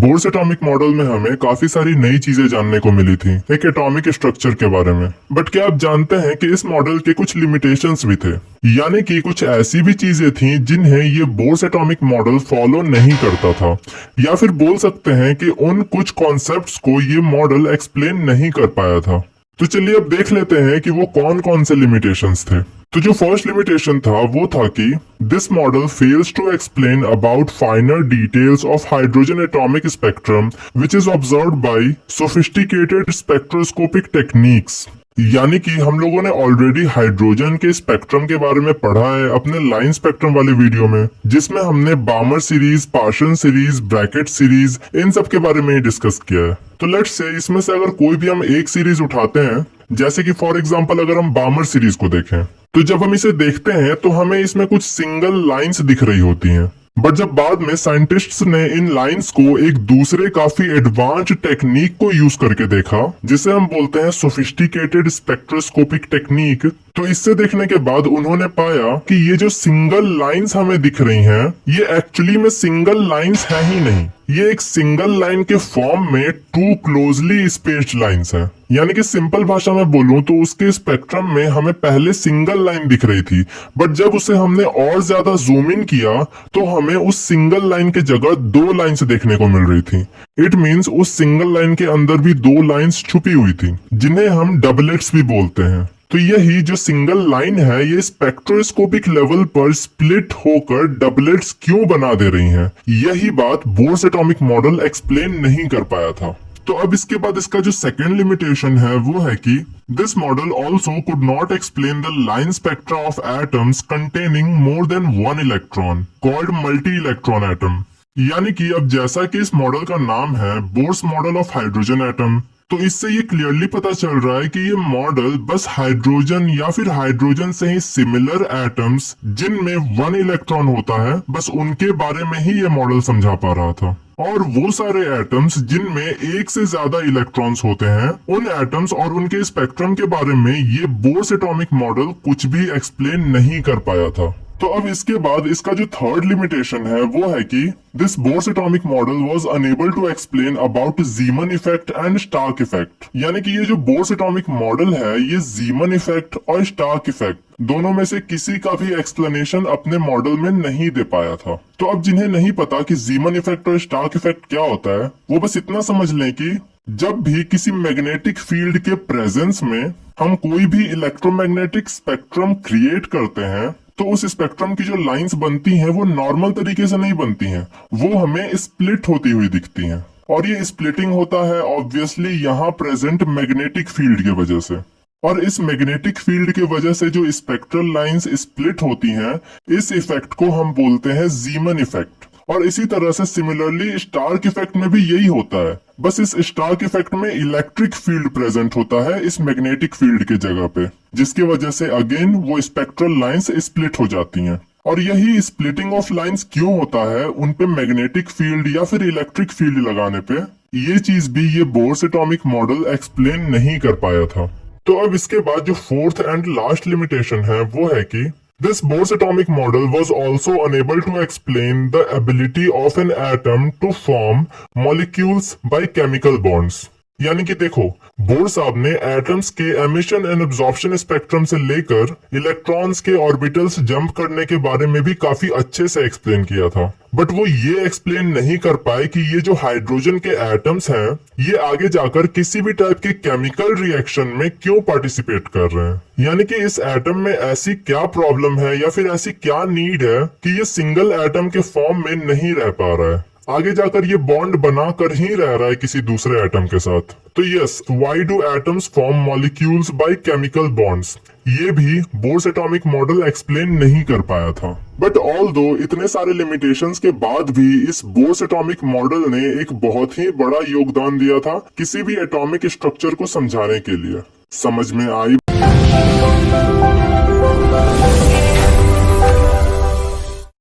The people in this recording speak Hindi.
बोर्स एटॉमिक मॉडल में हमें काफी सारी नई चीजें जानने को मिली थी एक एटॉमिक स्ट्रक्चर के बारे में। बट क्या आप जानते हैं कि इस मॉडल के कुछ लिमिटेशंस भी थे, यानी कि कुछ ऐसी भी चीजें थी जिन्हें ये बोर्स एटॉमिक मॉडल फॉलो नहीं करता था, या फिर बोल सकते हैं कि उन कुछ कॉन्सेप्ट्स को ये मॉडल एक्सप्लेन नहीं कर पाया था। तो चलिए अब देख लेते हैं कि वो कौन कौन से लिमिटेशंस थे। तो जो फर्स्ट लिमिटेशन था वो था कि this model fails to explain about finer details of hydrogen atomic spectrum which is observed by sophisticated spectroscopic techniques. यानी कि हम लोगों ने ऑलरेडी हाइड्रोजन के स्पेक्ट्रम के बारे में पढ़ा है अपने लाइन स्पेक्ट्रम वाले वीडियो में, जिसमें हमने Balmer series, Paschen series, Brackett series, इन सब के बारे में ही डिस्कस किया है। तो लेट्स से इसमें से अगर कोई भी हम एक सीरीज उठाते हैं, जैसे कि फॉर एग्जांपल अगर हम बामर सीरीज को देखें, तो जब हम इसे देखते हैं तो हमें इसमें कुछ सिंगल लाइंस दिख रही होती हैं। बट जब बाद में साइंटिस्ट्स ने इन लाइंस को एक दूसरे काफी एडवांस्ड टेक्निक को यूज करके देखा, जिसे हम बोलते हैं सोफिस्टिकेटेड स्पेक्ट्रोस्कोपिक टेक्निक, तो इससे देखने के बाद उन्होंने पाया कि ये जो सिंगल लाइंस हमें दिख रही हैं, ये एक्चुअली में सिंगल लाइंस है ही नहीं। ये एक सिंगल लाइन के फॉर्म में टू क्लोजली स्पेस्ड लाइंस हैं। यानी कि सिंपल भाषा में बोलूं तो उसके स्पेक्ट्रम में हमें पहले सिंगल लाइन दिख रही थी, बट जब उसे हमने और ज्यादा जूम इन किया तो हमें उस सिंगल लाइन के जगह दो लाइंस देखने को मिल रही थी। इट मींस उस सिंगल लाइन के अंदर भी दो लाइंस छुपी हुई थी, जिन्हें हम डबलेट्स भी बोलते हैं। तो यही जो सिंगल लाइन है, ये स्पेक्ट्रोस्कोपिक लेवल पर स्प्लिट होकर डबलेट्स क्यों बना दे रही हैं, यही बात बोर्स एटॉमिक मॉडल एक्सप्लेन नहीं कर पाया था। तो अब इसके बाद इसका जो सेकेंड लिमिटेशन है वो है कि this model also could not explain the line spectra of atoms containing more than one electron called multi electron atom. यानी कि अब जैसा कि इस मॉडल का नाम है Bohr's model of hydrogen atom, तो इससे ये क्लियरली पता चल रहा है कि ये मॉडल बस हाइड्रोजन या फिर हाइड्रोजन से ही सिमिलर एटम्स जिनमें वन इलेक्ट्रॉन होता है, बस उनके बारे में ही ये मॉडल समझा पा रहा था। और वो सारे एटम्स जिनमें एक से ज्यादा इलेक्ट्रॉन्स होते हैं, उन एटम्स और उनके स्पेक्ट्रम के बारे में ये बोर्स एटॉमिक मॉडल कुछ भी एक्सप्लेन नहीं कर पाया था। तो अब इसके बाद इसका जो थर्ड लिमिटेशन है वो है कि this Bohr's atomic model was unable to explain about Zeeman effect and Stark effect. यानी कि ये जो बोर्स एटॉमिक मॉडल है, ये जीमन इफेक्ट और स्टार्क इफेक्ट दोनों में से किसी का भी एक्सप्लेनेशन अपने मॉडल में नहीं दे पाया था। तो अब जिन्हें नहीं पता कि जीमन इफेक्ट और स्टार्क इफेक्ट क्या होता है, वो बस इतना समझ लें कि जब भी किसी मैग्नेटिक फील्ड के प्रेजेंस में हम कोई भी इलेक्ट्रोमैग्नेटिक स्पेक्ट्रम क्रिएट करते हैं, तो उस स्पेक्ट्रम की जो लाइंस बनती हैं वो नॉर्मल तरीके से नहीं बनती हैं, वो हमें स्प्लिट होती हुई दिखती हैं। और ये स्प्लिटिंग होता है ऑब्वियसली यहाँ प्रेजेंट मैग्नेटिक फील्ड की वजह से। और इस मैग्नेटिक फील्ड की वजह से जो स्पेक्ट्रल लाइंस स्प्लिट होती हैं, इस इफेक्ट को हम बोलते हैं जीमन इफेक्ट। और इसी तरह से सिमिलरली स्टार्क इफेक्ट में भी यही होता है, बस इस स्टार्क इफेक्ट में इलेक्ट्रिक फील्ड प्रेजेंट होता है इस मैग्नेटिक फील्ड के जगह पे, जिसकी वजह से अगेन वो स्पेक्ट्रल लाइंस स्प्लिट हो जाती हैं। और यही स्प्लिटिंग ऑफ लाइंस क्यों होता है, उन पे मैग्नेटिक फील्ड या फिर इलेक्ट्रिक फील्ड लगाने पे, ये चीज भी ये बोर्स एटॉमिक मॉडल एक्सप्लेन नहीं कर पाया था। तो अब इसके बाद जो फोर्थ एंड लास्ट लिमिटेशन है वो है कि this Bohr's atomic model was also unable to explain the ability of an atom to form molecules by chemical bonds। यानी कि देखो, बोर साहब ने एटम्स के एमिशन एंड एब्जॉर्प्शन स्पेक्ट्रम से लेकर इलेक्ट्रॉन्स के ऑर्बिटल्स जंप करने के बारे में भी काफी अच्छे से एक्सप्लेन किया था, बट वो ये एक्सप्लेन नहीं कर पाए कि ये जो हाइड्रोजन के एटम्स हैं, ये आगे जाकर किसी भी टाइप के केमिकल रिएक्शन में क्यों पार्टिसिपेट कर रहे हैं। यानी कि इस एटम में ऐसी क्या प्रॉब्लम है या फिर ऐसी क्या नीड है कि ये सिंगल एटम के फॉर्म में नहीं रह पा रहा है, आगे जाकर ये बॉन्ड बना कर ही रह रहा है किसी दूसरे एटम के साथ। तो yes, why do atoms form molecules by chemical bonds, ये भी बोर्स एटॉमिक मॉडल एक्सप्लेन नहीं कर पाया था। बट ऑल्दो इतने सारे लिमिटेशंस के बाद भी इस बोर्स एटॉमिक मॉडल ने एक बहुत ही बड़ा योगदान दिया था किसी भी एटॉमिक स्ट्रक्चर को समझाने के लिए। समझ में आई